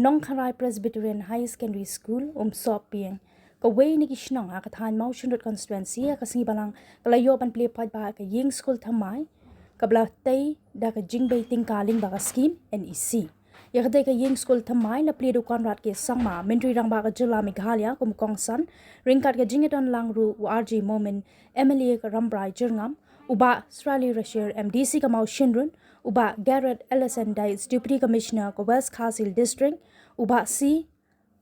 Nong Kharai Presbyterian High Secondary School Umsohpieng ka way ni kishnong ka than mau shundot constituency ka singi balang kalayo pan play pad ba ka ïing skul thymmai ka bla tay da ka jingbei ting kaling ba ka scheme NEC ya ka ka ïing skul thymmai la play do konrad ke sangma Myntri Rangbah ka jila Meghalaya kum kongsan ringkat ka jingeton langru RG moment MLA ka rambrai jirngam uba Australia Rashir MDC ka mau shinrun uba Garrett Ellison Dice Deputy Commissioner ka West Kharsail District uba C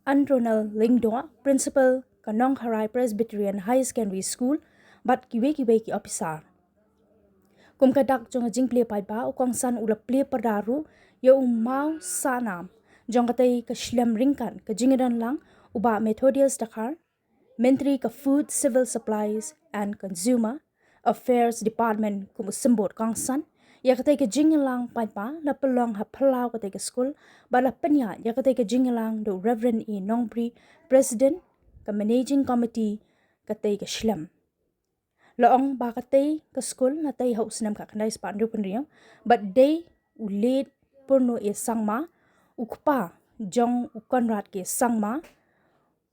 Andronal Lingdor Principal ka Nong Kharai Presbyterian High Secondary School bat kiwe ki officer kum kadak jong jing play pai ba ukong san ula play padaru ya mau sanam jong katai ka shlam ringkan ka jingedan lang uba Methodius Dakar Myntri ka Food Civil Supplies and Consumer Affairs Department kum simbot kong san ya katai ka jingelang pai pa la pelong ha phalau katai ka school ba la penya ya katai ka jingelang do Reverend E Nongpri President ka Managing Committee katai ka shlam laong ba katai ka school na tay haus nam ka kanai span ru penriang but day ulet porno e sangma ukpa jong ukonrat ke sangma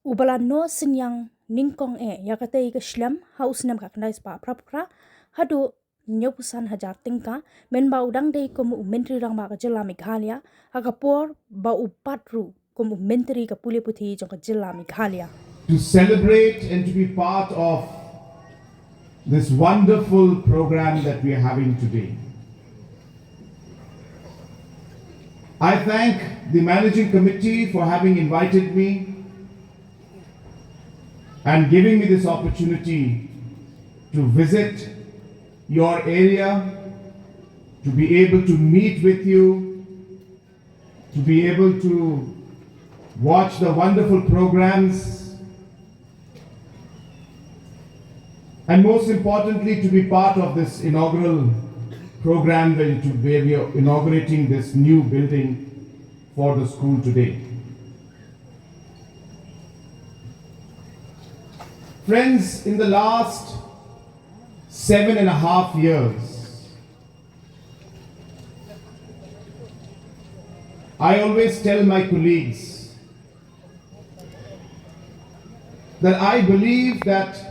ubala no sinyang ningkong e ya katai ka shlam haus nam ka kanai spa prapkra hadu nyopusan hajar tingka men ba udang dei komu Myntri Rangbah ka jila Meghalaya hakapor ba upatru komu Myntri ka puli puthi jong ka jila Meghalaya to celebrate and to be part of this wonderful program that we are having today. I thank the managing committee for having invited me and giving me this opportunity to visit your area, to be able to meet with you, to be able to watch the wonderful programs, and most importantly to be part of this inaugural program where we are inaugurating this new building for the school today. Friends, in the last 7.5 years, I always tell my colleagues that I believe that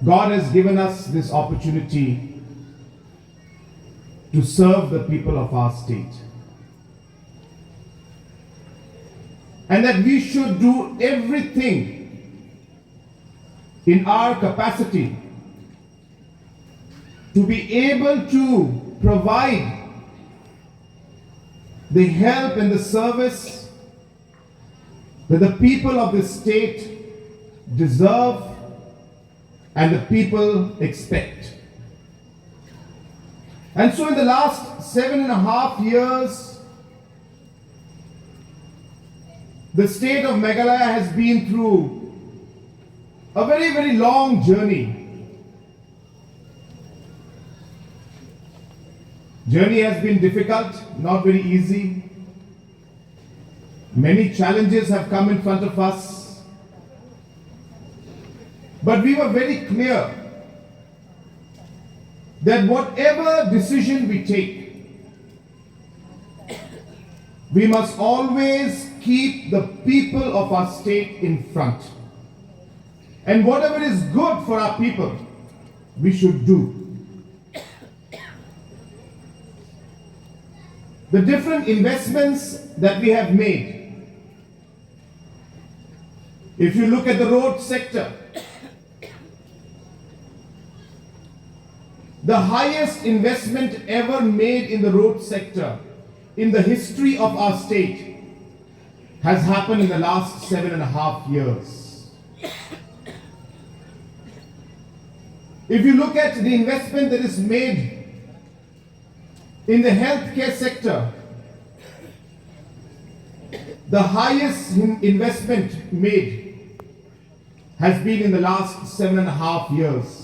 God has given us this opportunity to serve the people of our state, and that we should do everything in our capacity to be able to provide the help and the service that the people of this state deserve and the people expect. And so in the last 7.5 years, the state of Meghalaya has been through a very, very long journey. Journey has been difficult, not very easy. Many challenges have come in front of us. But we were very clear that whatever decision we take, we must always keep the people of our state in front. And whatever is good for our people, we should do. The different investments that we have made, if you look at the road sector, the highest investment ever made in the road sector in the history of our state has happened in the last 7.5 years. If you look at the investment that is made in the healthcare sector, the highest investment made has been in the last 7.5 years.